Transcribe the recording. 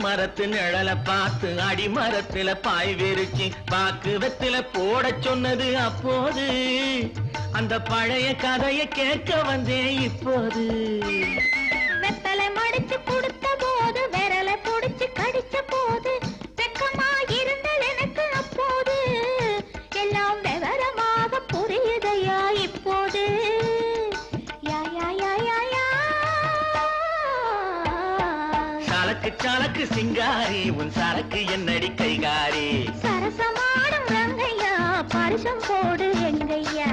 மரத்து நிழல பார்த்து அடிமரத்துல பாய் விரிச்சு பாக்கு வெத்தில போட சொன்னது அப்போது அந்த பழைய கதையை கேட்க வந்தேன் இப்போது வெத்தலை மடிச்சு கொடுத்த போது விரலை புடிச்சு கடிச்ச போது வெக்கமா இருந்தது எனக்கு அப்போது எல்லாம் விவரமாக புரியுதையா இப்போது சலக்கு சலக்கு சிங்காரி உன் சரக்கு என்னடி கைகாரி சரசமாடும் ரங்கையா பரிசம் போடு எங்கையா